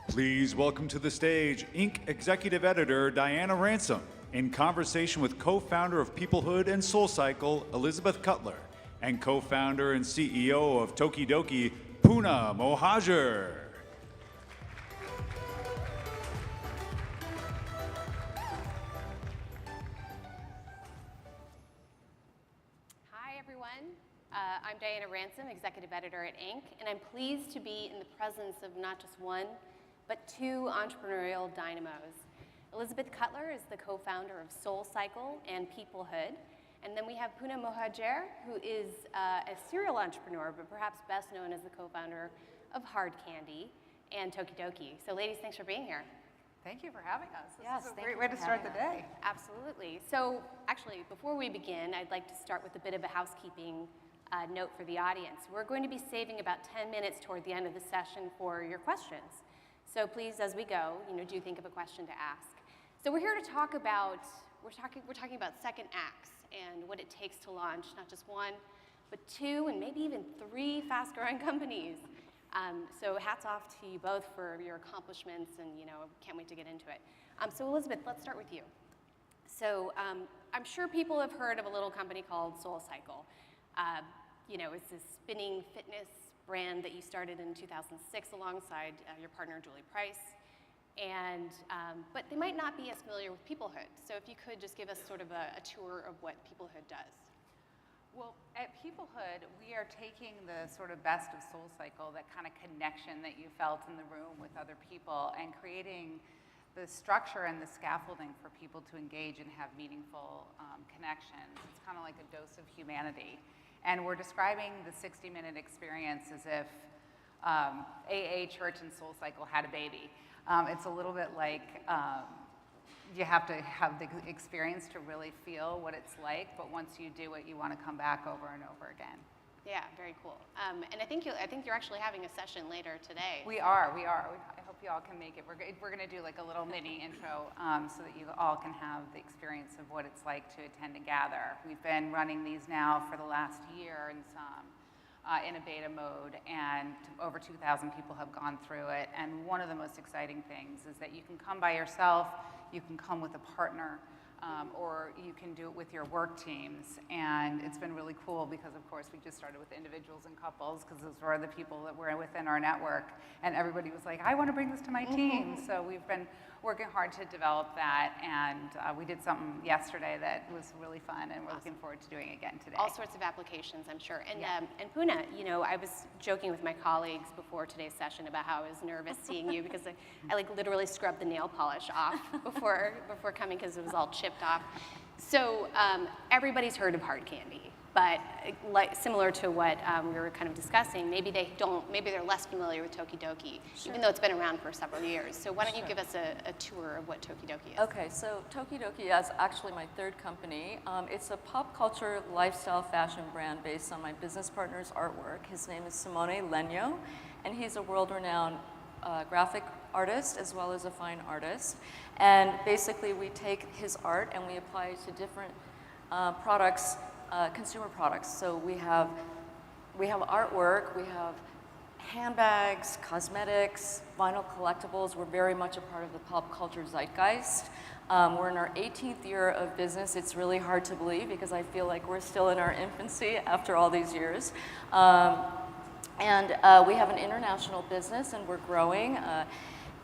Please welcome to the stage Inc. Executive Editor Diana Ransom in conversation with co-founder of Peoplehood and SoulCycle, Elizabeth Cutler, and co-founder and CEO of Toki Doki, Pooneh Mohajer. Hi, everyone. I'm Diana Ransom, Executive Editor at Inc., and I'm pleased to be in the presence of not just one, but two entrepreneurial dynamos. Elizabeth Cutler is the co-founder of SoulCycle and Peoplehood. And then we have Pooneh Mohajer, who is a serial entrepreneur, but perhaps best known as the co-founder of Hard Candy and Tokidoki. So ladies, thanks for being here. Thank you for having us. Yes, This is a great way to start the day. Absolutely. So actually, before we begin, I'd like to start with a bit of a housekeeping note for the audience. We're going to be saving about 10 minutes toward the end of the session for your questions. So please, as we go, do think of a question to ask. So we're here to talk about, we're talking about second acts and what it takes to launch not just one, but two and maybe even three fast-growing companies. So hats off to you both for your accomplishments, and can't wait to get into it. So Elizabeth, let's start with you. So I'm sure people have heard of a little company called SoulCycle. It's this spinning fitness brand that you started in 2006 alongside your partner, Julie Price. But they might not be as familiar with Peoplehood. So if you could just give us sort of a tour of what Peoplehood does. Well, at Peoplehood, we are taking the sort of best of SoulCycle, that kind of connection that you felt in the room with other people, and creating the structure and the scaffolding for people to engage and have meaningful connections. It's kind of like a dose of humanity. And we're describing the 60-minute experience as if AA, church, and SoulCycle had a baby. It's a little bit like you have to have the experience to really feel what it's like, but once you do it, you want to come back over and over again. Yeah, very cool. And I think you're actually having a session later today. We are. I hope you all can make it. We're going to do like a little mini intro so that you all can have the experience of what it's like to attend and gather. We've been running these now for the last year and some. In a beta mode, and over 2,000 people have gone through it. And one of the most exciting things is that you can come by yourself, you can come with a partner, or you can do it with your work teams. And it's been really cool because, of course, we just started with individuals and couples because those were the people that were within our network. And everybody was like, I want to bring this to my team. So we've been working hard to develop that. And we did something yesterday that was really fun, and we're looking forward to doing it again today. All sorts of applications, I'm sure. And, yeah. And Pooneh, I was joking with my colleagues before today's session about how I was nervous seeing you because I like literally scrubbed the nail polish off before coming because it was all chipped off. So everybody's heard of Hard Candy, but similar to what we were kind of discussing, maybe they're less familiar with Tokidoki, sure, even though it's been around for several years. So why don't you give us a tour of what Tokidoki is? Okay, so Tokidoki is actually my third company. It's a pop culture lifestyle fashion brand based on my business partner's artwork. His name is Simone Legno, and he's a world-renowned graphic artist as well as a fine artist. And basically we take his art and we apply it to different products, consumer products. So we have artwork, we have handbags, cosmetics, vinyl collectibles. We're very much a part of the pop culture zeitgeist. We're in our 18th year of business. It's really hard to believe because I feel like we're still in our infancy after all these years. And we have an international business and we're growing.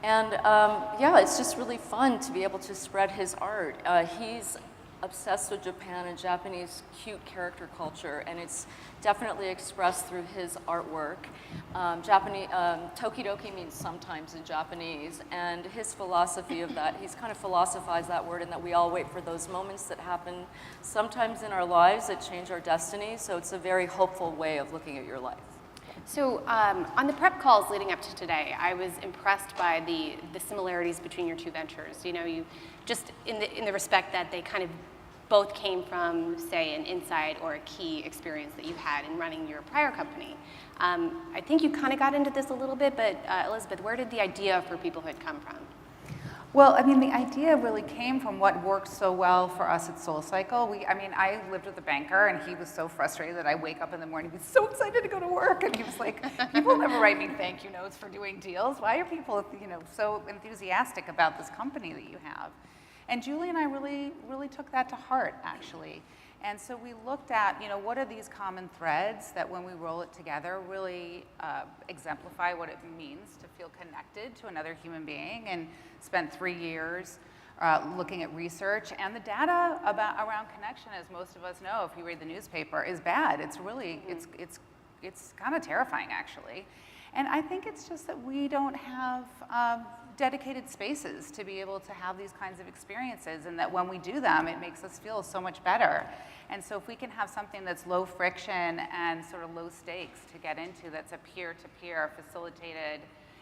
Yeah, it's just really fun to be able to spread his art. He's obsessed with Japan and Japanese cute character culture, and it's definitely expressed through his artwork. Tokidoki means sometimes in Japanese, and his philosophy of that, he's kind of philosophized that word in that we all wait for those moments that happen sometimes in our lives that change our destiny, so it's a very hopeful way of looking at your life. So on the prep calls leading up to today, I was impressed by the similarities between your two ventures. You just in the respect that they kind of both came from, say, an inside or a key experience that you had in running your prior company. I think you kind of got into this a little bit, but Elizabeth, where did the idea for Peoplehood come from? Well, I mean, the idea really came from what worked so well for us at SoulCycle. I lived with a banker, and he was so frustrated that I wake up in the morning, be so excited to go to work, and he was like, "People never write me thank you notes for doing deals. Why are people, so enthusiastic about this company that you have?" And Julie and I really took that to heart, actually. And so we looked at, what are these common threads that when we roll it together really exemplify what it means to feel connected to another human being, and spent 3 years looking at research. And the data around connection, as most of us know, if you read the newspaper, is bad. It's really, it's kind of terrifying, actually. And I think it's just that we don't have dedicated spaces to be able to have these kinds of experiences, and that when we do them, it makes us feel so much better. And so if we can have something that's low friction and sort of low stakes to get into, that's a peer-to-peer facilitated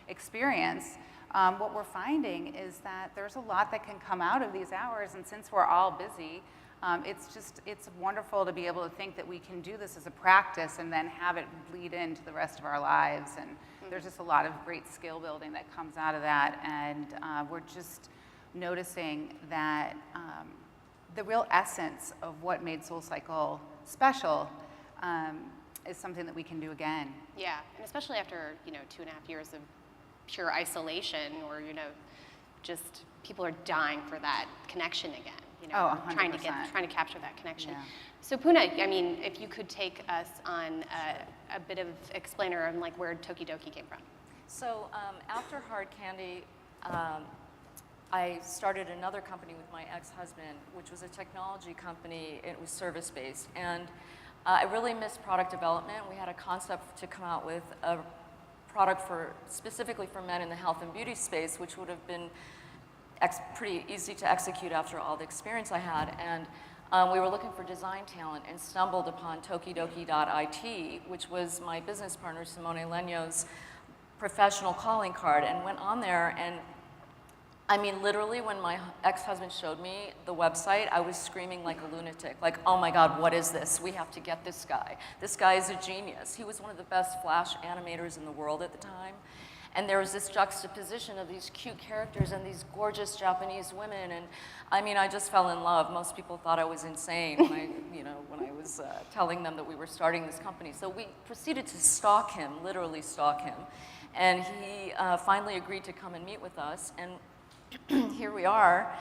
experience, what we're finding is that there's a lot that can come out of these hours. And since we're all busy, it's wonderful to be able to think that we can do this as a practice and then have it bleed into the rest of our lives. And there's just a lot of great skill building that comes out of that. And we're just noticing that the real essence of what made SoulCycle special is something that we can do again. Yeah, and especially after 2.5 years of pure isolation, or just people are dying for that connection again. 100%. trying to capture that connection. Yeah. So Pooneh, if you could take us on a bit of explainer on where Tokidoki came from. So after Hard Candy, I started another company with my ex-husband, which was a technology company. It was service-based, and I really missed product development. We had a concept to come out with a product specifically for men in the health and beauty space, which would have been pretty easy to execute after all the experience I had. And we were looking for design talent and stumbled upon Tokidoki.it, which was my business partner Simone Lenyo's professional calling card, and went on there. And I mean, literally, when my ex-husband showed me the website, I was screaming like a lunatic, like, "Oh my God, what is this? We have to get this guy. This guy is a genius." He was one of the best Flash animators in the world at the time. And there was this juxtaposition of these cute characters and these gorgeous Japanese women. And I mean, I just fell in love. Most people thought I was insane when I was telling them that we were starting this company. So we proceeded to stalk him, literally stalk him. And he finally agreed to come and meet with us. And here we are,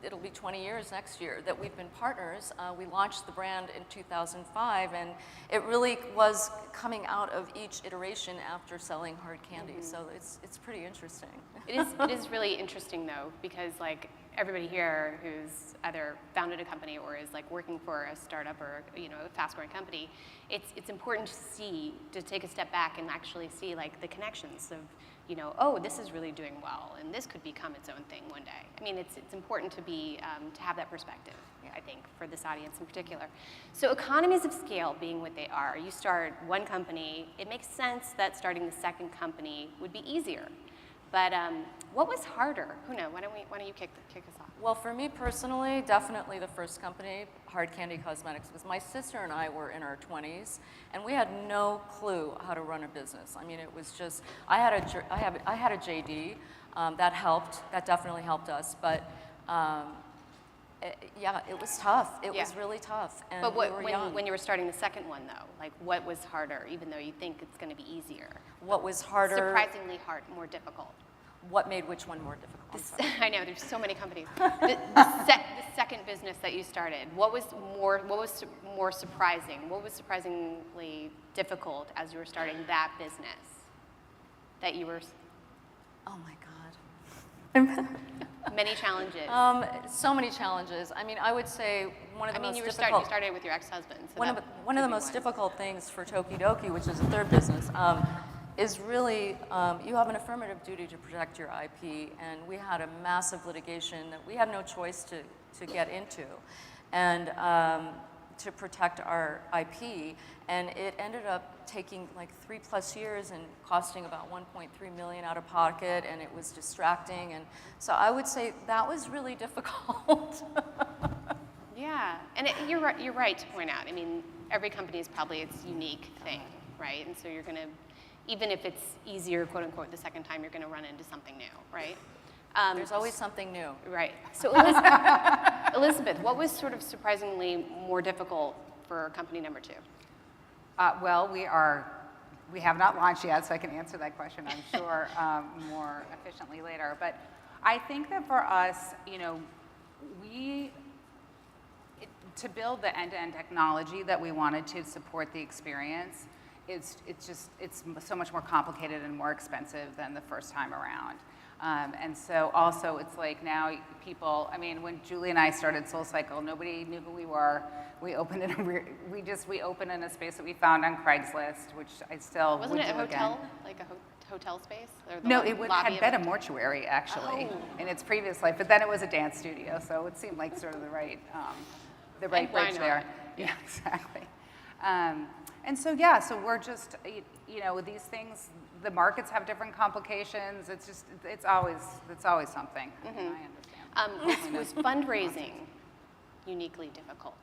it'll be 20 years next year that we've been partners. We launched the brand in 2005, and it really was coming out of each iteration after selling Hard Candy. So it's pretty interesting. It is really interesting though, because everybody here who's either founded a company or is working for a startup or a fast-growing company, it's important to take a step back and actually see the connections of oh, this is really doing well, and this could become its own thing one day. I mean, it's important to to have that perspective, I think, for this audience in particular. So economies of scale being what they are, you start one company, it makes sense that starting the second company would be easier. But what was harder? Pooneh, why don't you kick us off? Well, for me personally, definitely the first company, Hard Candy Cosmetics, because my sister and I were in our 20s, and we had no clue how to run a business. I mean, it was just, I had a JD, that helped, that definitely helped us, but it was tough. It was really tough, and but we were young. When you were starting the second one, though, what was harder, even though you think it's going to be easier? What was harder? Surprisingly hard, more difficult. What made which one more difficult? I know, there's so many companies. The second business that you started, what was more surprising? What was surprisingly difficult as you were starting that business? That you were... Oh my God. Many challenges. So many challenges. I mean, I would say one of the most difficult... You started with your ex-husband. So one of the most difficult things for Tokidoki, which is a third business, is really, you have an affirmative duty to protect your IP, and we had a massive litigation that we had no choice to get into, and to protect our IP, and it ended up taking 3+ years and costing about $1.3 million out of pocket, and it was distracting, and so I would say that was really difficult. Yeah, and you're right to point out, I mean, every company is probably its unique thing, right? And so you're going to, even if it's easier, quote unquote, the second time, you're going to run into something new, right? There's always something new. Right. So Elizabeth, what was sort of surprisingly more difficult for company number 2? Well, we have not launched yet, so I can answer that question, I'm sure, more efficiently later. But I think that for us, to build the end-to-end technology that we wanted to support the experience, it's so much more complicated and more expensive than the first time around. And so also it's like now people, when Julie and I started SoulCycle, nobody knew who we were. We opened in a space that we found on Craigslist, which I still would do again. Wasn't it a hotel, like a hotel space? Or the No, lobby it had of been a mortuary actually in its previous life, but then it was a dance studio, so it seemed like sort of the right bridge there. Yeah, exactly. And so so we're just these things. The markets have different complications. It's always something. I understand. Was fundraising uniquely difficult?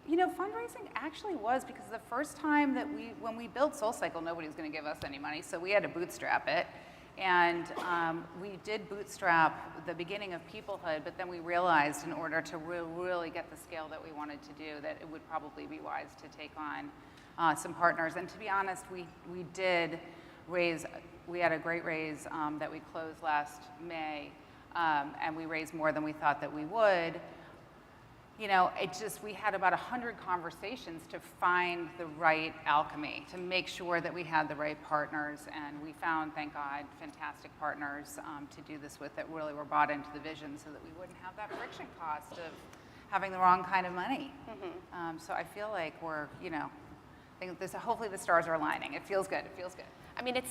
Fundraising actually was, because the first time that when we built SoulCycle, nobody was going to give us any money, so we had to bootstrap it. And we did bootstrap the beginning of Peoplehood, but then we realized in order to really get the scale that we wanted to do, that it would probably be wise to take on some partners. And to be honest, we did raise, we had a great raise that we closed last May, and we raised more than we thought that we would. We had about 100 conversations to find the right alchemy, to make sure that we had the right partners, and we found, thank God, fantastic partners to do this with that really were bought into the vision so that we wouldn't have that friction cost of having the wrong kind of money. So I feel like we're, hopefully the stars are aligning. It feels good, it feels good.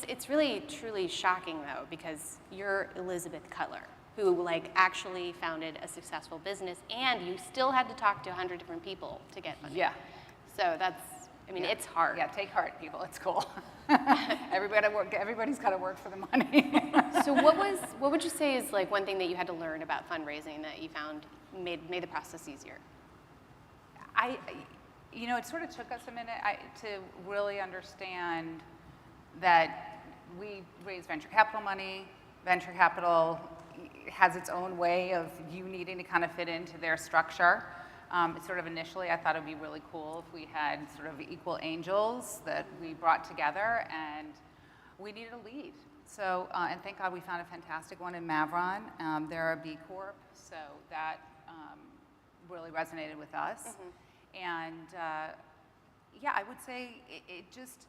It's really, truly shocking though, because you're Elizabeth Cutler, who actually founded a successful business, and you still had to talk to 100 different people to get money. Yeah. So that's, it's hard. Yeah, take heart, people. It's cool. Everybody's got to work for the money. So what would you say is one thing that you had to learn about fundraising that you found made the process easier? It sort of took us a minute to really understand that we raise venture capital money. Venture capital has its own way of you needing to kind of fit into their structure. Sort of initially, I thought it would be really cool if we had sort of equal angels that we brought together, and we needed a lead. So, and thank God we found a fantastic one in Mavron. They're a B Corp, so that really resonated with us. And I would say it just,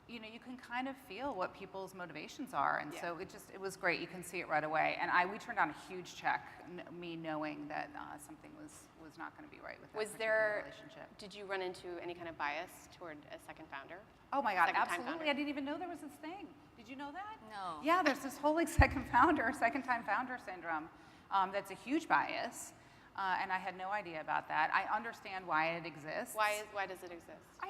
you can kind of feel what people's motivations are, and so it was great. You can see it right away. And we turned down a huge check, me knowing that something was not going to be right with that particular relationship. Did you run into any kind of bias toward a second founder? Oh my God, Second-time absolutely. founder? I didn't even know there was this thing. Did you know that? No. Yeah, there's this whole second-time founder syndrome that's a huge bias. And I had no idea about that. I understand why it exists. Why does it exist? I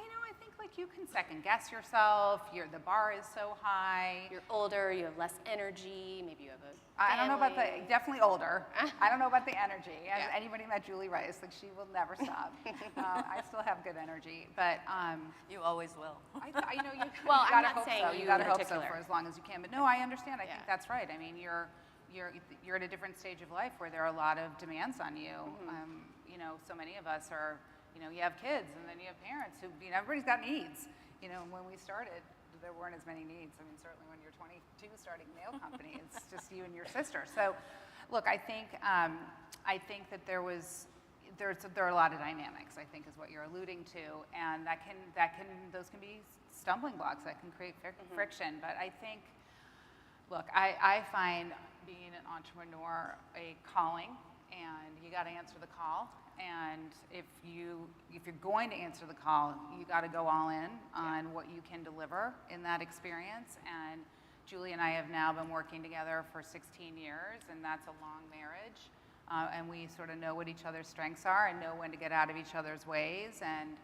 think you can second guess yourself. The bar is so high. You're older, you have less energy, maybe you have a family. I don't know about definitely older. I don't know about the energy. Anybody met Julie Rice, she will never stop. I still have good energy, but. You always will. You Well, I'm gotta not hope saying so. you You gotta in hope so particular. for as long as you can. But no, I understand. I think that's right. You're at a different stage of life where there are a lot of demands on you. So many of us are, you have kids and then you have parents who, everybody's got needs. When we started, there weren't as many needs. Certainly when you're 22 starting a nail company, it's just you and your sister. So, look, I think that there are a lot of dynamics, I think is what you're alluding to, and those can be stumbling blocks that can create friction. But I think, look, I find being an entrepreneur a calling, and you got to answer the call. And if you're going to answer the call, you got to go all in on what you can deliver in that experience. And Julie and I have now been working together for 16 years, and that's a long marriage. And we sort of know what each other's strengths are and know when to get out of each other's ways. And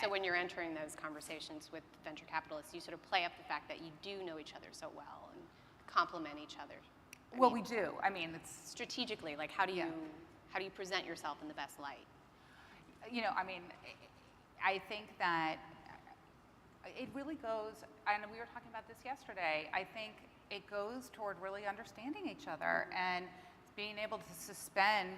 so when you're entering those conversations with venture capitalists, you sort of play up the fact that you do know each other so well and complement each other. We do. It's strategically, how do you present yourself in the best light? I think that It really goes, and we were talking about this yesterday, I think it goes toward really understanding each other and being able to suspend,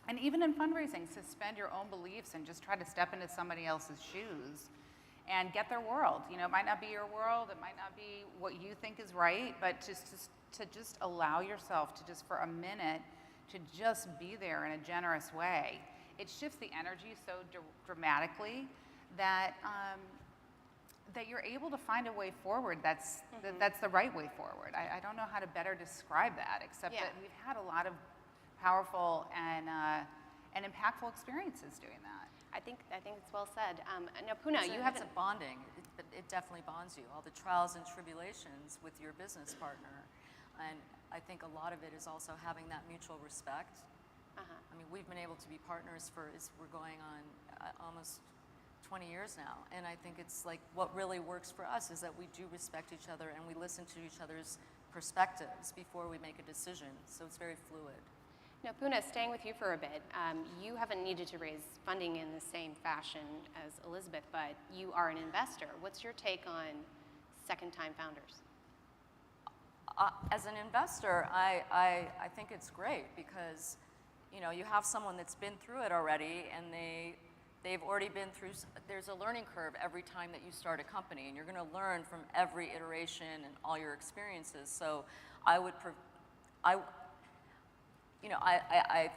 and even in fundraising, suspend your own beliefs and just try to step into somebody else's shoes and get their world. You know, it might not be your world, it might not be what you think is right, but to just allow yourself to just for a minute to just be there in a generous way. It shifts the energy so dramatically that that you're able to find a way forward that's that's the right way forward. I don't know how to better describe that, except that we've had a lot of powerful and impactful experiences doing that. I think it's well said. Now, Pooneh, you have haven't. It's a bonding. It definitely bonds you. All the trials and tribulations with your business partner, and I think a lot of it is also having that mutual respect. I mean, we've been able to be partners we're going on almost 20 years now, and I think it's like what really works for us is that we do respect each other and we listen to each other's perspectives before we make a decision. So it's very fluid. Now, Pooneh, staying with you for a bit, you haven't needed to raise funding in the same fashion as Elizabeth, but you are an investor. What's your take on second-time founders? As an investor, I think it's great because, you know, you have someone that's been through it already, and they've already been through. There's a learning curve every time that you start a company, and you're going to learn from every iteration and all your experiences. So, I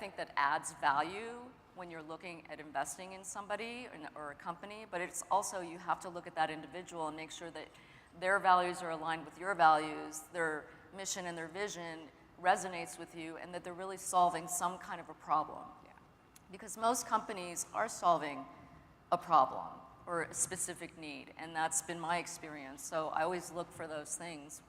think that adds value when you're looking at investing in somebody or a company. But it's also you have to look at that individual and make sure that their values are aligned with your values, their mission and their vision resonates with you, and that they're really solving some kind of a problem. Yeah. Because most companies are solving a problem or a specific need, and that's been my experience. So I always look for those things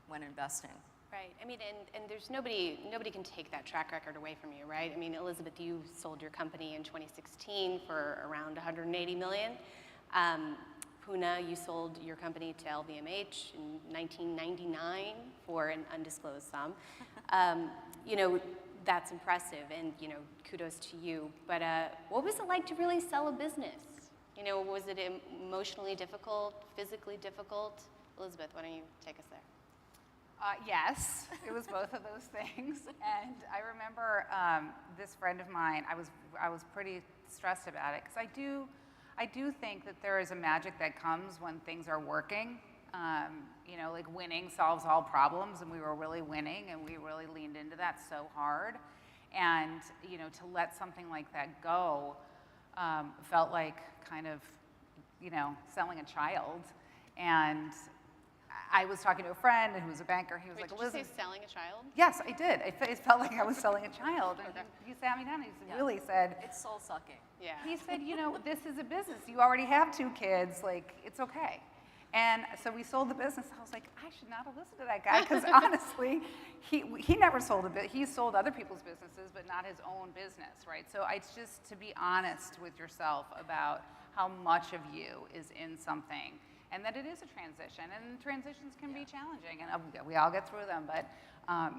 when investing. Right. I mean, and there's nobody can take that track record away from you, right? I mean, Elizabeth, you sold your company in 2016 for around 180 million. Pooneh, you sold your company to LVMH in 1999 for an undisclosed sum. You know, that's impressive, and you know, kudos to you. But what was it like to really sell a business? You know, was it emotionally difficult, physically difficult? Elizabeth, why don't you take us there? Yes, it was both of those things. And I remember this friend of mine, I was pretty stressed about it because I do think that there is a magic that comes when things are working. You know, like winning solves all problems, and we were really winning, and we really leaned into that so hard. And, you know, to let something like that go felt like kind of, you know, selling a child. And I was talking to a friend who was a banker. He was like, Elizabeth. Did you say selling a child? Yes, I did. It felt like I was selling a child. And he sat me down and he really said, it's soul sucking. Yeah. He said, you know, this is a business. You already have 2 kids. Like, it's okay. And so we sold the business. I was like, I should not have listened to that guy because honestly, he never sold a bit. He sold other people's businesses, but not his own business, right? So it's just to be honest with yourself about how much of you is in something. And that it is a transition, and transitions can be challenging, and we all get through them, but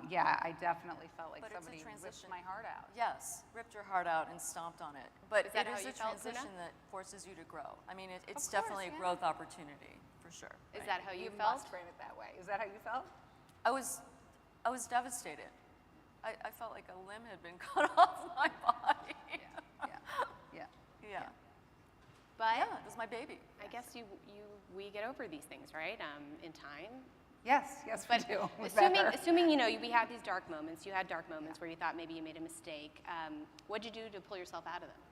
yeah, I definitely felt like somebody ripped my heart out. Yes, ripped your heart out and stomped on it. But is that it how is you a felt, transition Pooneh? that forces you to grow. I mean, it's Of course, definitely a growth opportunity, for sure. Is that how you You felt? must frame it that way. Is that how you felt? I was devastated. I felt like a limb had been cut off my body. Yeah. But Yeah, it was my baby. I guess we get over these things, right? In time. Yes, we do. Assuming you know we have these dark moments. You had dark moments where you thought maybe you made a mistake. What'd you do to pull yourself out of them?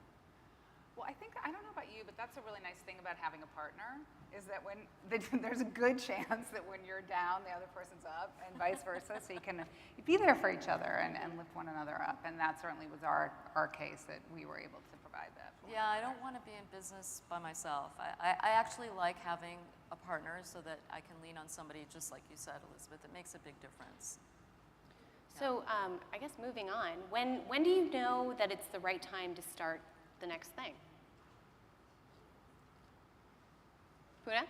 Well, I don't know about you, but that's a really nice thing about having a partner, is that when there's a good chance that when you're down, the other person's up, and vice versa, so you can be there for each other and lift one another up. And that certainly was our case, that we were able to provide that. Yeah, I don't want to be in business by myself. I actually like having a partner so that I can lean on somebody, just like you said, Elizabeth. It makes a big difference. So I guess moving on, when do you know that it's the right time to start the next thing? Pooneh?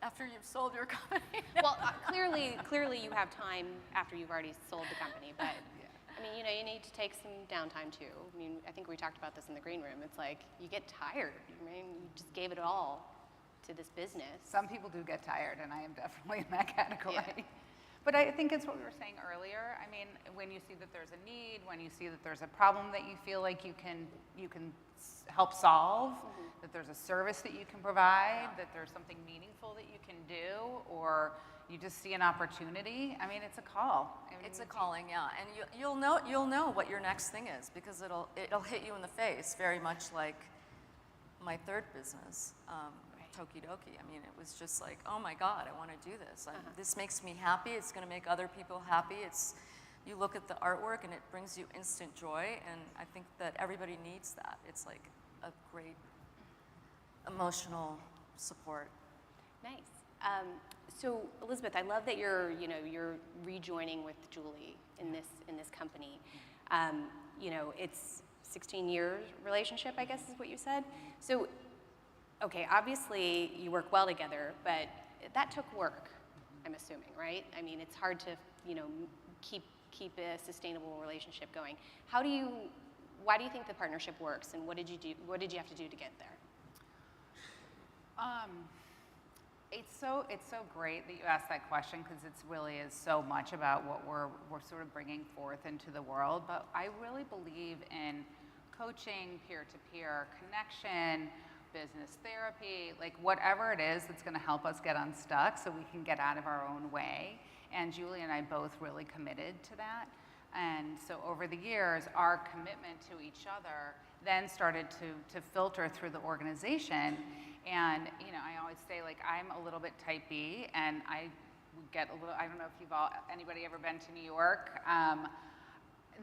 After you've sold your company. Well, clearly you have time after you've already sold the company, but I mean, you know, you need to take some downtime too. I mean, I think we talked about this in the green room. It's like you get tired. I mean, you just gave it all to this business. Some people do get tired, and I am definitely in that category. Yeah. But I think it's what we were saying earlier. I mean, when you see that there's a need, when you see that there's a problem that you feel like you can help solve, that there's a service that you can provide, that there's something meaningful that you can do, or you just see an opportunity, I mean, it's a call. I mean, It's a calling, yeah, and you'll know what your next thing is, because it'll hit you in the face, very much like my third business, Toki Doki. I mean, it was just like, oh my God, I want to do this. This makes me happy. It's going to make other people happy. You look at the artwork and it brings you instant joy, and I think that everybody needs that. It's like a great emotional support. Nice. So Elizabeth, I love that you're rejoining with Julie in this company. It's 16 years relationship, I guess is what you said. So, okay, obviously you work well together, but that took work, I'm assuming, right? I mean, it's hard to, keep a sustainable relationship going. Why do you think the partnership works, and what did you have to do to get there? It's so great that you asked that question, because it really is so much about what we're sort of bringing forth into the world. But I really believe in coaching, peer-to-peer connection, business therapy, like whatever it is that's going to help us get unstuck so we can get out of our own way. And Julie and I both really committed to that. And so over the years, our commitment to each other then started to filter through the organization. And, I always say, like, I'm a little bit type B, and I get a little, I don't know if anybody ever been to New York.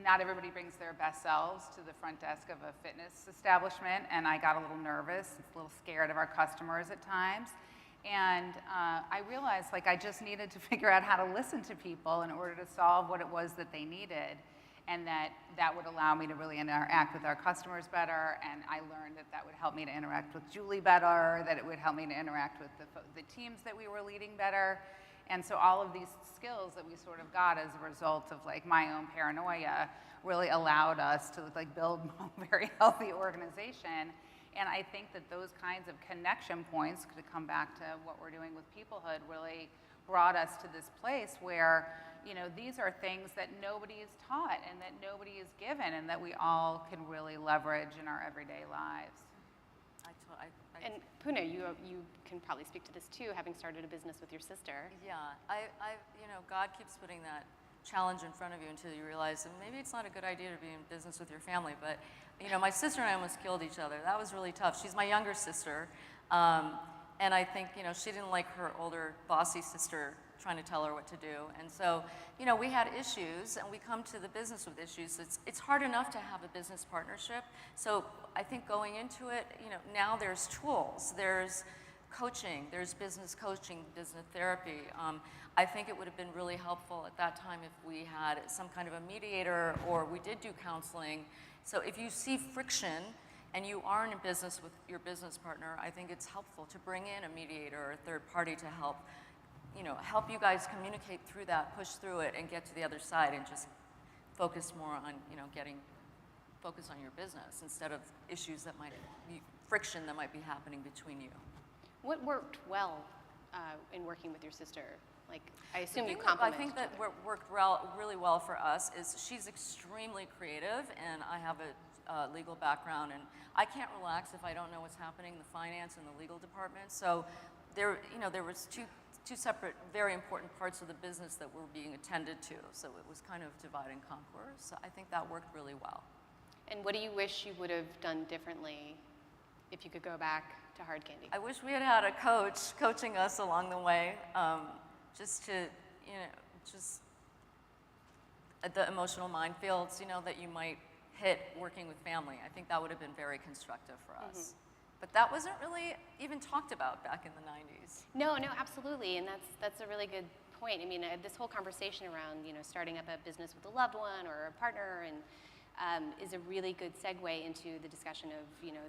Not everybody brings their best selves to the front desk of a fitness establishment, and I got a little nervous, a little scared of our customers at times. And I realized, like, I just needed to figure out how to listen to people in order to solve what it was that they needed, and that would allow me to really interact with our customers better. And I learned that would help me to interact with Julie better, that it would help me to interact with the teams that we were leading better. And so all of these skills that we sort of got as a result of, like, my own paranoia really allowed us to, like, build a very healthy organization. And I think that those kinds of connection points, to come back to what we're doing with Peoplehood, really brought us to this place where, these are things that nobody is taught and that nobody is given, and that we all can really leverage in our everyday lives. And Pooneh, you can probably speak to this too, having started a business with your sister. Yeah, God keeps putting that challenge in front of you until you realize that maybe it's not a good idea to be in business with your family. But, my sister and I almost killed each other. That was really tough. She's my younger sister. And I think, she didn't like her older bossy sister trying to tell her what to do. And so, we had issues, and we come to the business with issues. It's hard enough to have a business partnership. So I think going into it, now there's tools, there's coaching, there's business coaching, business therapy. I think it would have been really helpful at that time if we had some kind of a mediator, or we did do counseling. So if you see friction and you are in a business with your business partner, I think it's helpful to bring in a mediator or a third party to help you guys communicate through that, push through it, and get to the other side, and just focus more on, focus on your business instead of issues that might be, friction that might be happening between you. What worked well in working with your sister? Like, I assume you complement. I think that what worked really well for us is she's extremely creative, and I have a legal background, and I can't relax if I don't know what's happening in the finance and the legal department. So there was two separate, very important parts of the business that were being attended to. So it was kind of divide and conquer. So I think that worked really well. And what do you wish you would have done differently if you could go back to hard candy? I wish we had had a coach coaching us along the way, just to, just at the emotional minefields, that you might hit working with family. I think that would have been very constructive for us. But that wasn't really even talked about back in the 90s. No, absolutely, and that's a really good point. I mean, this whole conversation around, starting up a business with a loved one or a partner, and is a really good segue into the discussion of,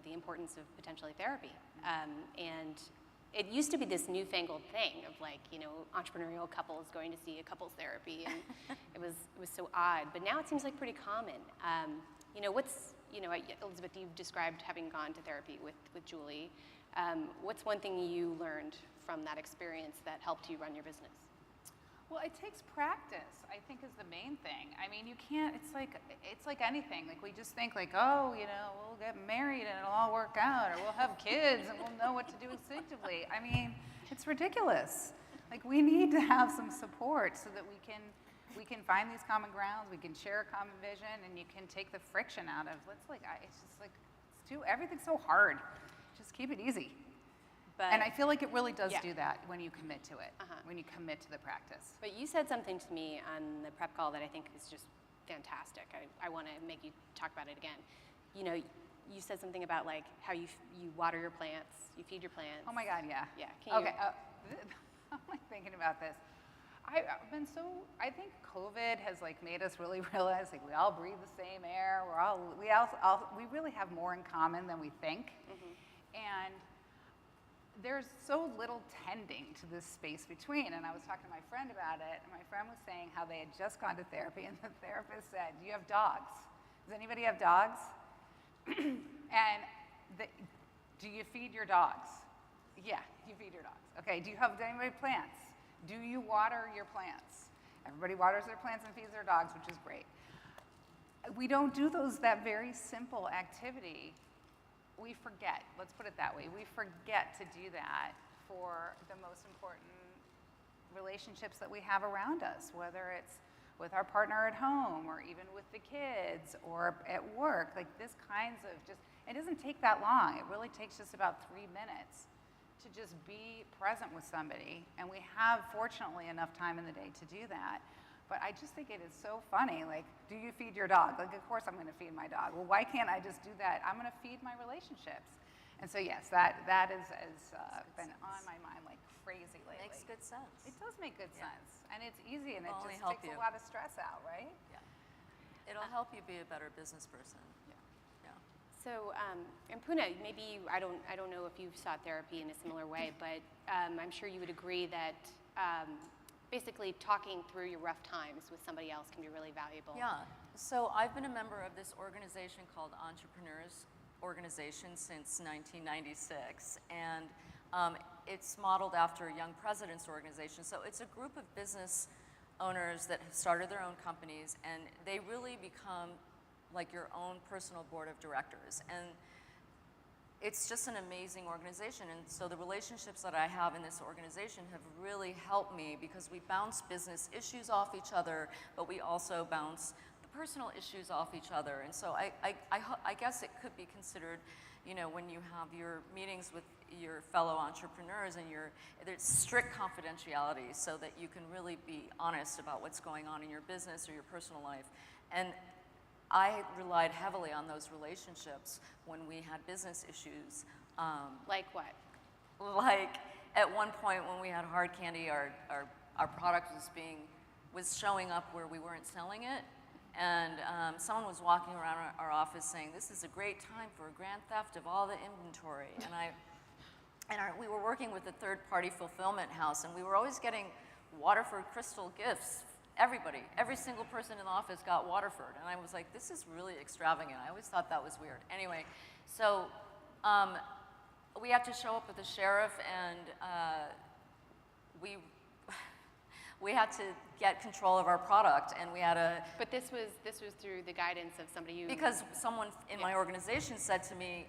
the importance of potentially therapy. And it used to be this newfangled thing of, like, entrepreneurial couples going to see a couples therapy, and it was so odd. But now it seems like pretty common. Elizabeth, you've described having gone to therapy with Julie. What's one thing you learned from that experience that helped you run your business? Well, it takes practice, I think, is the main thing. I mean, you can't, it's like anything. Like, we just think like, oh, you know, we'll get married and it'll all work out, or we'll have kids and we'll know what to do instinctively. I mean, it's ridiculous. Like, we need to have some support so that we can find these common grounds, we can share a common vision, and you can take the friction out of, it's just like, everything's so hard. Just keep it easy. And I feel like it really does do that when you commit to it, when you commit to the practice. But you said something to me on the prep call that I think is just fantastic. I want to make you talk about it again. You know, you said something about like how you water your plants, you feed your plants. Oh my God, yeah. Yeah. Can you? Okay. I'm like thinking about this. I think COVID has like made us really realize like we all breathe the same air. We really have more in common than we think. And there's so little tending to this space between. And I was talking to my friend about it, and my friend was saying how they had just gone to therapy, and the therapist said, "Do you have dogs? Does anybody have dogs? And do you feed your dogs? Yeah, you feed your dogs. Okay, do anybody have plants? Do you water your plants? Everybody waters their plants and feeds their dogs, which is great. We don't do that very simple activity. We forget, let's put it that way, we forget to do that for the most important relationships that we have around us, whether it's with our partner at home or even with the kids or at work. Like this kinds of it doesn't take that long. It really takes just about 3 minutes to just be present with somebody. And we have, fortunately, enough time in the day to do that. But I just think it is so funny, like, do you feed your dog? Like, of course I'm gonna feed my dog. Well, why can't I just do that? I'm gonna feed my relationships. And so yes, that has been on my mind like crazy lately. Makes good sense. It does make good sense. And it's easy, and it Only just help takes you. a lot of stress out, right? Yeah. It'll help you be a better business person. Yeah. So, and Pooneh, maybe I don't know if you've sought therapy in a similar way, but I'm sure you would agree that basically talking through your rough times with somebody else can be really valuable. Yeah. So I've been a member of this organization called Entrepreneurs Organization since 1996, and it's modeled after a Young Presidents Organization. So it's a group of business owners that have started their own companies, and they really become like your own personal board of directors. And it's just an amazing organization. And so the relationships that I have in this organization have really helped me because we bounce business issues off each other, but we also bounce the personal issues off each other. And so I guess it could be considered, you know, when you have your meetings with your fellow entrepreneurs and there's strict confidentiality so that you can really be honest about what's going on in your business or your personal life. And I relied heavily on those relationships when we had business issues. Like what? Like at one point when we had hard candy, our product was showing up where we weren't selling it. And someone was walking around our office saying, "This is a great time for a grand theft of all the inventory." We were working with a third-party fulfillment house, and we were always getting Waterford crystal gifts. Everybody, every single person in the office got Waterford. And I was like, this is really extravagant. I always thought that was weird. Anyway, so we had to show up with the sheriff, and we had to get control of our product, and we had a... But this was through the guidance of somebody who... Because someone in my organization said to me,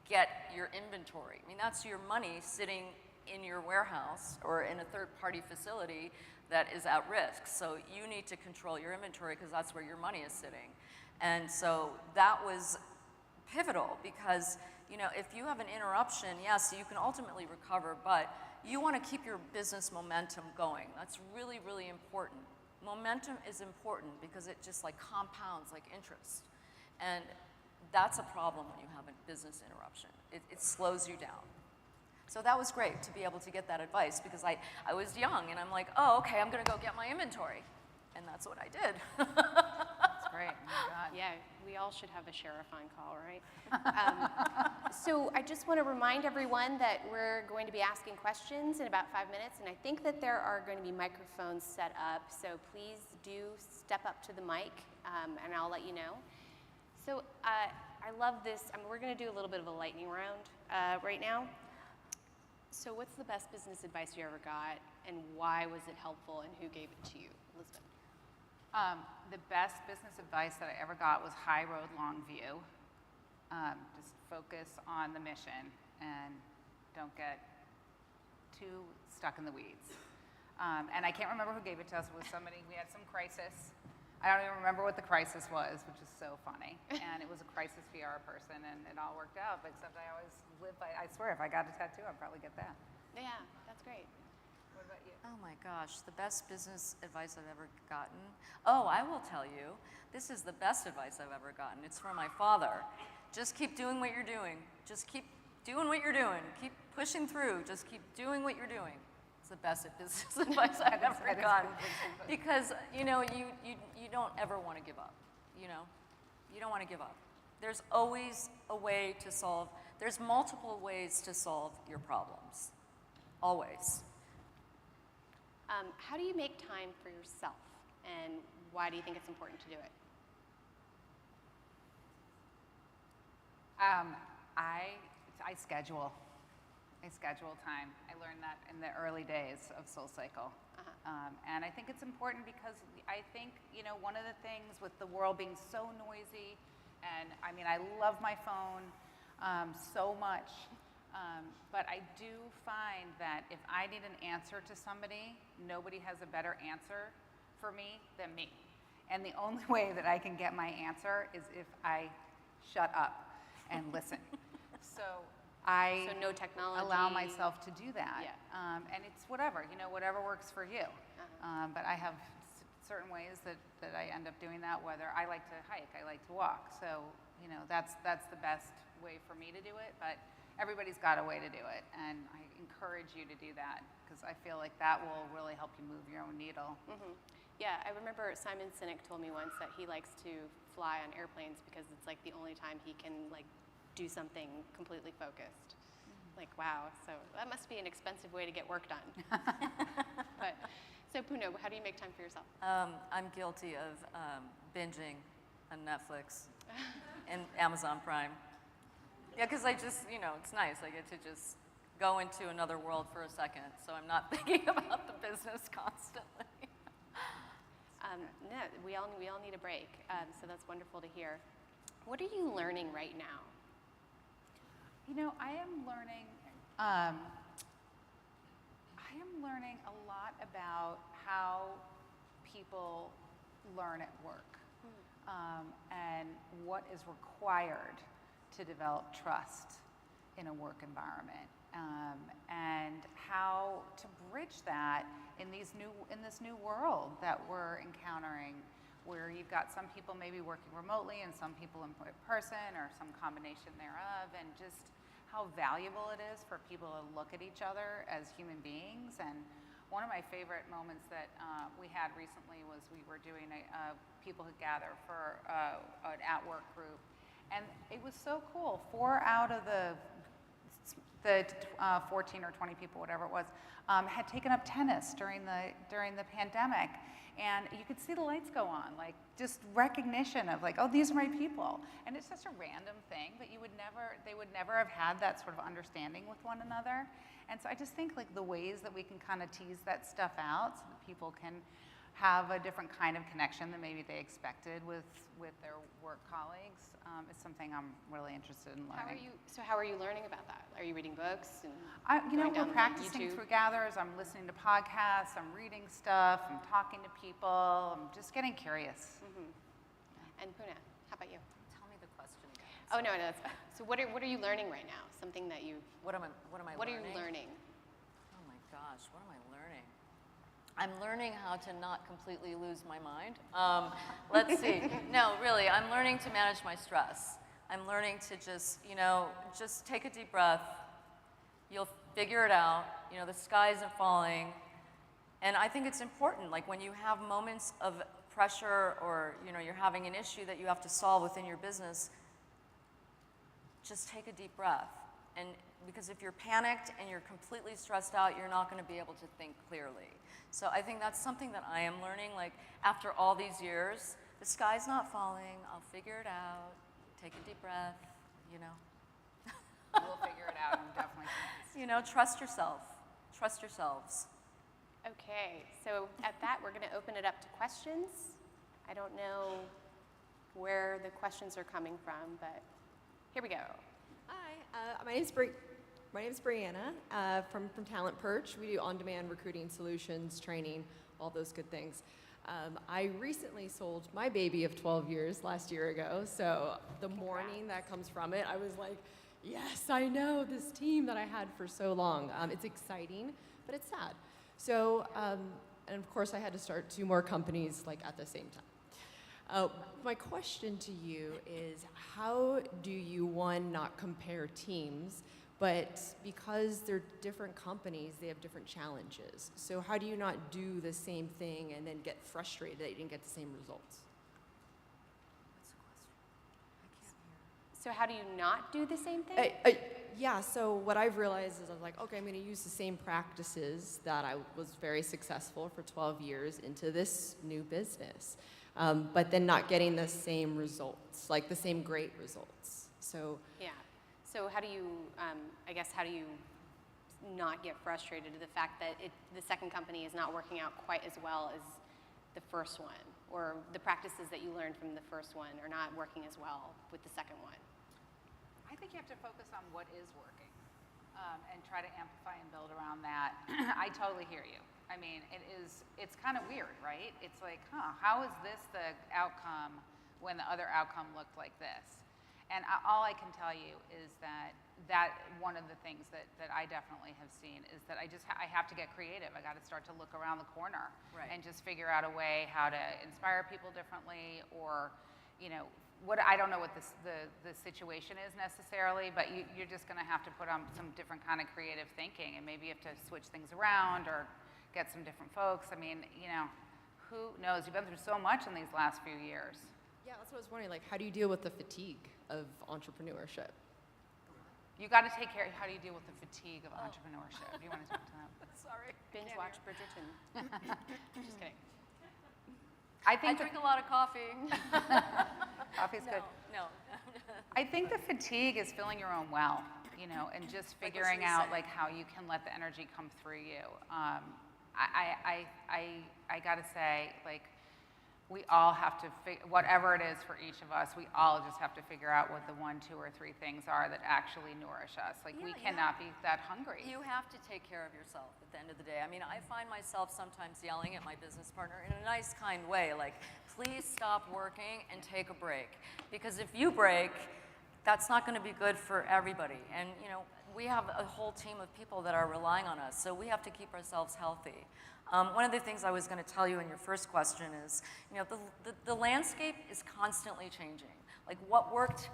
get your inventory. I mean, that's your money sitting in your warehouse or in a third-party facility that is at risk. So you need to control your inventory because that's where your money is sitting. And so that was pivotal because, you know, if you have an interruption, yes, you can ultimately recover, but you want to keep your business momentum going. That's really, really important. Momentum is important because it just like compounds like interest. And that's a problem when you have a business interruption. It slows you down. So that was great to be able to get that advice because I was young and I'm like, oh, okay, I'm gonna go get my inventory. And that's what I did. That's great, oh my God. Yeah, we all should have a sheriff on call, right? So I just want to remind everyone that we're going to be asking questions in about 5 minutes, and I think that there are going to be microphones set up, so please do step up to the mic, and I'll let you know. So I love this. We're going to do a little bit of a lightning round right now. So what's the best business advice you ever got, and why was it helpful, and who gave it to you? Elizabeth. The best business advice that I ever got was high road, long view. Just focus on the mission and don't get too stuck in the weeds. And I can't remember who gave it to us. It was somebody, we had some crisis. I don't even remember what the crisis was, which is so funny. And it was a crisis PR person, and it all worked out, but except I always live by, I swear, if I got a tattoo, I'd probably get that. Yeah, that's great. What about you? Oh my gosh, the best business advice I've ever gotten. Oh, I will tell you, this is the best advice I've ever gotten. It's from my father. Just keep doing what you're doing. Just keep doing what you're doing. Keep pushing through. Just keep doing what you're doing. It's the best business advice I've ever gotten. Because, you know, you don't ever want to give up, you know? You don't want to give up. There's always a way to solve, there's multiple ways to solve your problems. Always. How do you make time for yourself, and why do you think it's important to do it? I schedule. I schedule time. I learned that in the early days of SoulCycle. And I think it's important because I think, you know, one of the things with the world being so noisy, and I mean, I love my phone so much, but I do find that if I need an answer to somebody, nobody has a better answer for me than me. And the only way that I can get my answer is if I shut up and listen. So I no technology. allow myself to do that. Yeah. And it's whatever, you know, whatever works for you. But I have certain ways that I end up doing that, whether I like to hike, I like to walk. So, you know, that's the best way for me to do it, but everybody's got a way to do it. And I encourage you to do that because I feel like that will really help you move your own needle. Yeah, I remember Simon Sinek told me once that he likes to fly on airplanes because it's like the only time he can like do something completely focused. Like, wow, so that must be an expensive way to get work done. But, so Pooneh, how do you make time for yourself? I'm guilty of binging on Netflix and Amazon Prime. Yeah, because I just, you know, it's nice. I get to just go into another world for a second, so I'm not thinking about the business constantly. No, we all need a break, so that's wonderful to hear. What are you learning right now? You know, I am learning a lot about how people learn at work and what is required to develop trust in a work environment and how to bridge that in this new world that we're encountering, where you've got some people maybe working remotely and some people in person or some combination thereof, and just how valuable it is for people to look at each other as human beings. And one of my favorite moments that we had recently was we were doing a Peoplehood gather for an at-work group, and it was so cool. 4 out of the 14 or 20 people, whatever it was, had taken up tennis during the pandemic. And you could see the lights go on, like just recognition of like, oh, these are my people. And it's just a random thing, but they would never have had that sort of understanding with one another. And so I just think like the ways that we can kind of tease that stuff out so that people can have a different kind of connection than maybe they expected with their work colleagues is something I'm really interested in learning. How are you learning about that? Are you reading books? And we're practicing through gathers. I'm listening to podcasts. I'm reading stuff. I'm talking to people. I'm just getting curious. And Pooneh, how about you? Tell me the question again. Oh no, that's fine. So what are you learning right now? Something that you. What am I learning? What are you learning? Oh my gosh, what am I learning? I'm learning how to not completely lose my mind. Let's see. No, really, I'm learning to manage my stress. I'm learning to just, you know, just take a deep breath. You'll figure it out. You know, the sky isn't falling. And I think it's important, like when you have moments of pressure or, you know, you're having an issue that you have to solve within your business, just take a deep breath. And because if you're panicked and you're completely stressed out, you're not going to be able to think clearly. So I think that's something that I am learning, like after all these years, the sky's not falling, I'll figure it out, take a deep breath, you know. We'll figure it out. I'm definitely convinced. You know, trust yourself. Trust yourselves. Okay, so at that, we're going to open it up to questions. I don't know where the questions are coming from, but here we go. Hi, my name's Brianna from Talent Perch. We do on-demand recruiting solutions, training, all those good things. I recently sold my baby of 12 years last year ago, so the morning that comes from it, I was like, yes, I know this team that I had for so long. It's exciting, but it's sad. So, and of course, I had to start 2 more companies like at the same time. My question to you is, how do you, one, not compare teams, but because they're different companies, they have different challenges. So how do you not do the same thing and then get frustrated that you didn't get the same results? So how do you not do the same thing? Yeah, so what I've realized is I was like, okay, I'm going to use the same practices that I was very successful for 12 years into this new business, but then not getting the same results, like the same great results. So Yeah. So how do you, I guess, how do you not get frustrated to the fact that the second company is not working out quite as well as the first one, or the practices that you learned from the first one are not working as well with the second one? I think you have to focus on what is working and try to amplify and build around that. I totally hear you. I mean, it's kind of weird, right? It's like, how is this the outcome when the other outcome looked like this? And all I can tell you is that one of the things that I definitely have seen is that I have to get creative. I got to start to look around the corner and just figure out a way how to inspire people differently, or, you know, I don't know what the situation is necessarily, but you're just going to have to put on some different kind of creative thinking, and maybe you have to switch things around or get some different folks. I mean, you know, who knows? You've been through so much in these last few years. yeah, that's what I was wondering, like, how do you deal with the fatigue of entrepreneurship? You got to take care. How do you deal with the fatigue of entrepreneurship? Do you want to talk to them? Sorry. Binge watch Bridgerton. Just kidding. I I think drink a lot of coffee. coffee's good. No. I think the fatigue is filling your own well, you know, and just Like what figuring she was out saying. like how you can let the energy come through you. I gotta say, like, we all have to, whatever it is for each of us, we all just have to figure out what the 1, 2, or 3 things are that actually nourish us. Like, we Yeah, cannot be that hungry. You have to take care of yourself at the end of the day. I mean, I find myself sometimes yelling at my business partner in a nice, kind way, like, please stop working and take a break. Because if you break, that's not going to be good for everybody. And, you know, we have a whole team of people that are relying on us, so we have to keep ourselves healthy. One of the things I was going to tell you in your first question is, you know, the landscape is constantly changing. Like, what worked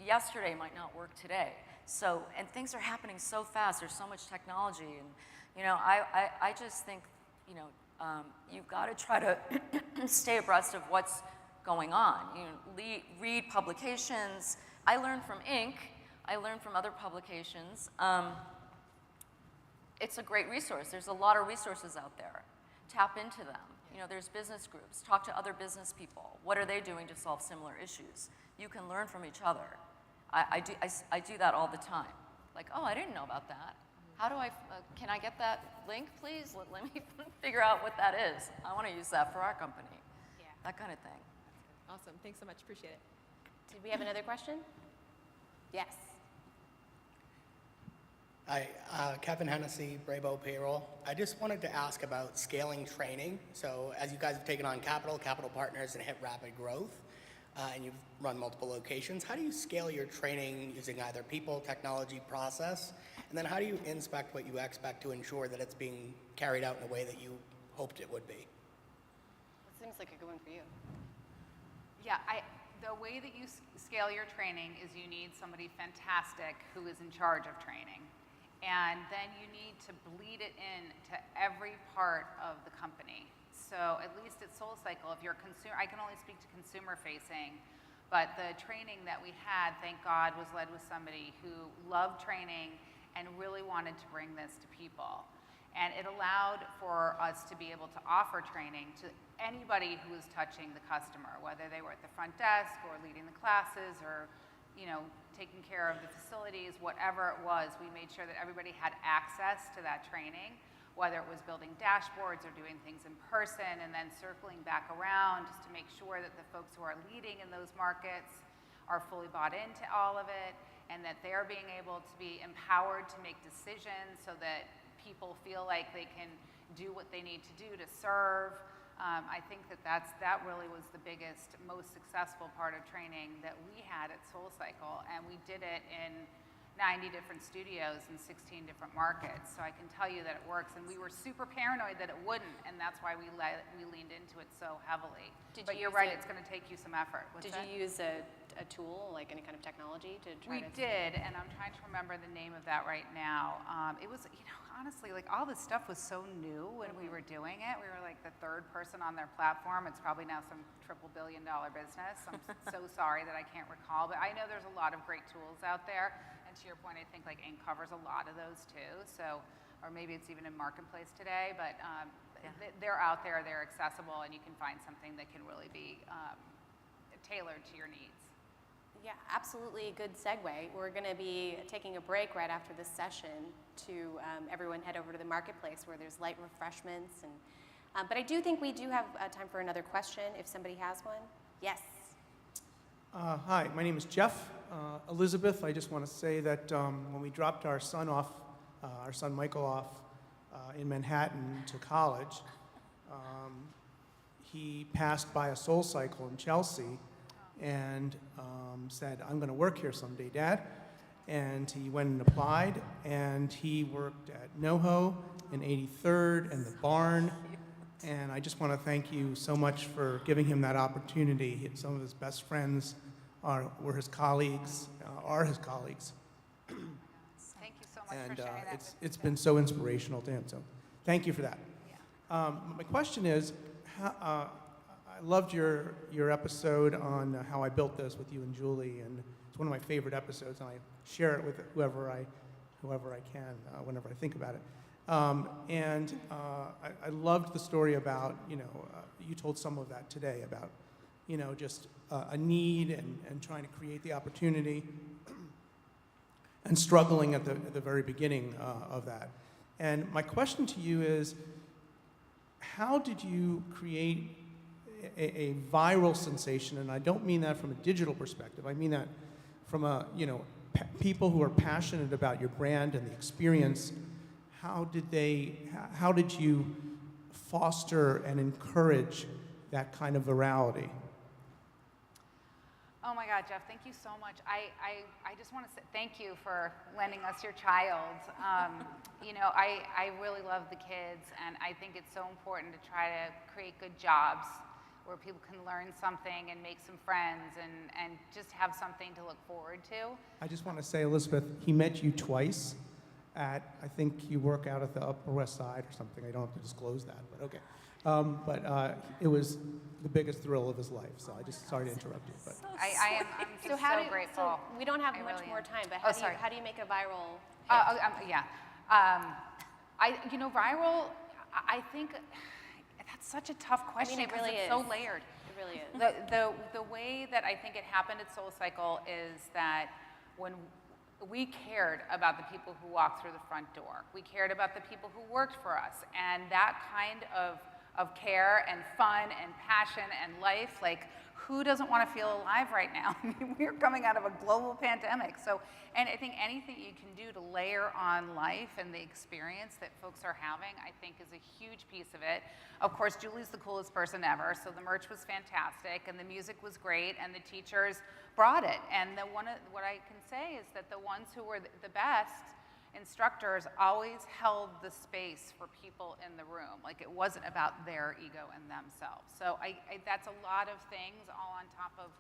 yesterday might not work today. So, and things are happening so fast. There's so much technology, and, you know, I just think, you know, you've got to try to stay abreast of what's going on. You know, read publications. I learned from Inc. I learned from other publications. It's a great resource. There's a lot of resources out there. Tap into them. You know, there's business groups. Talk to other business people. What are they doing to solve similar issues? You can learn from each other. I do that all the time. Like, oh, I didn't know about that. How do can I get that link, please? Let me figure out what that is. I want to use that for our company. Yeah. That kind of thing. Awesome, thanks so much, appreciate it. Did we have another question? Yes. Hi, Kevin Hennessy, Bravo Payroll. I just wanted to ask about scaling training. So as you guys have taken on capital partners, and hit rapid growth, and you've run multiple locations, how do you scale your training using either people, technology, process? And then how do you inspect what you expect to ensure that it's being carried out in a way that you hoped it would be? That seems like a good one for you. Yeah, the way that you scale your training is you need somebody fantastic who is in charge of training. And then you need to bleed it in to every part of the company. So at least at SoulCycle, if you're consumer, I can only speak to consumer facing, but the training that we had, thank God, was led with somebody who loved training and really wanted to bring this to people. And it allowed for us to be able to offer training to anybody who was touching the customer, whether they were at the front desk or leading the classes or taking care of the facilities, whatever it was, we made sure that everybody had access to that training, whether it was building dashboards or doing things in person, and then circling back around just to make sure that the folks who are leading in those markets are fully bought into all of it, and that they're being able to be empowered to make decisions so that people feel like they can do what they need to do to serve. I think that really was the biggest, most successful part of training that we had at SoulCycle, and we did it in 90 different studios in 16 different markets. So I can tell you that it works, and we were super paranoid that it wouldn't, and that's why we leaned into it so heavily. But you're right, it's going to take you some effort. Did you use a tool, like any kind of technology to try to? We did, and I'm trying to remember the name of that right now. It was, honestly, like all this stuff was so new when we were doing it. We were like the third person on their platform. It's probably now some triple billion-dollar business. I'm so sorry that I can't recall, but I know there's a lot of great tools out there. And to your point, I think like Inc. covers a lot of those too. So, or maybe it's even in Marketplace today, but they're out there, they're accessible, and you can find something that can really be tailored to your needs. Yeah, absolutely. Good segue. We're going to be taking a break right after this session to everyone head over to the Marketplace where there's light refreshments. But I do think we do have time for another question if somebody has one. Yes. Hi, my name is Jeff. Elizabeth, I just want to say that when we dropped our son Michael off in Manhattan to college, he passed by a SoulCycle in Chelsea and said, "I'm going to work here someday, Dad." And he went and applied, and he worked at NoHo in 83rd and the Barn. And I just want to thank you so much for giving him that opportunity. Some of his best friends were his colleagues, are his colleagues. Thank you so much And for sharing that. it's been so inspirational to him. So thank you for that. Yeah. My question is, I loved your episode on how I built this with you and Julie, and it's one of my favorite episodes, and I share it with whoever I can whenever I think about it. I loved the story about, you told some of that today about, just a need and trying to create the opportunity and struggling at the very beginning of that. And my question to you is, how did you create a viral sensation? And I don't mean that from a digital perspective. I mean that from people who are passionate about your brand and the experience. How did you foster and encourage that kind of virality? Oh my God, Jeff, thank you so much. I just want to say thank you for lending us your child. I really love the kids, and I think it's so important to try to create good jobs where people can learn something and make some friends and just have something to look forward to. I just want to say, Elizabeth, he met you twice I think you work out at the Upper West Side or something. I don't have to disclose that, but okay. It was the biggest thrill of his life, so I just, sorry to interrupt you. But. I'm so grateful. So we don't have much more time, but how do you make a viral hit? Viral, I think that's such a tough question it really because it's so layered. It really is. The way that I think it happened at SoulCycle is that when we cared about the people who walked through the front door. We cared about the people who worked for us. And that kind of care and fun and passion and life, like who doesn't want to feel alive right now? I mean, we're coming out of a global pandemic. And I think anything you can do to layer on life and the experience that folks are having, I think is a huge piece of it. Of course, Julie's the coolest person ever, so the merch was fantastic, and the music was great, and the teachers brought it. And what I can say is that the ones who were the best instructors always held the space for people in the room. Like it wasn't about their ego and themselves. So that's a lot of things all on top of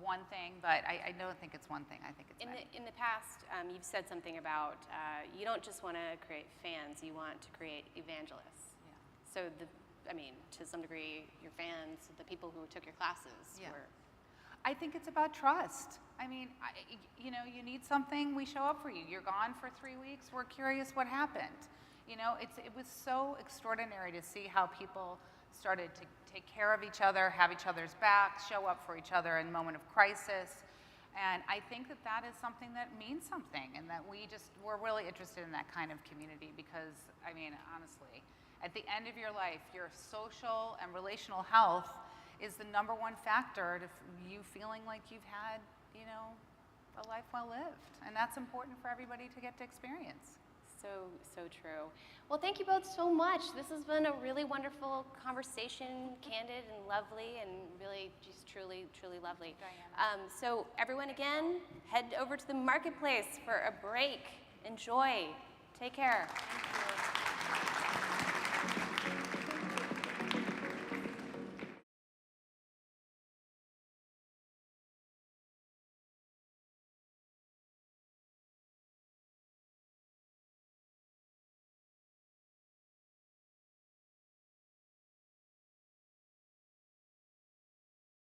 one thing, but I don't think it's one thing. I think it's many. In the past, you've said something about you don't just want to create fans, you want to create evangelists. Yeah. So to some degree, your fans, the people who took your classes were. I think it's about trust. I mean, you need something, we show up for you. You're gone for 3 weeks, we're curious what happened. It was so extraordinary to see how people started to take care of each other, have each other's backs, show up for each other in a moment of crisis. And I think that that is something that means something, and that we're really interested in that kind of community because, I mean, honestly, at the end of your life, your social and relational health is the #1 factor to you feeling like you've had, you know, a life well lived. And that's important for everybody to get to experience. So true. Well, thank you both so much. This has been a really wonderful conversation, candid and lovely, and really just truly lovely. So everyone, again, head over to the marketplace for a break. Enjoy. Take care.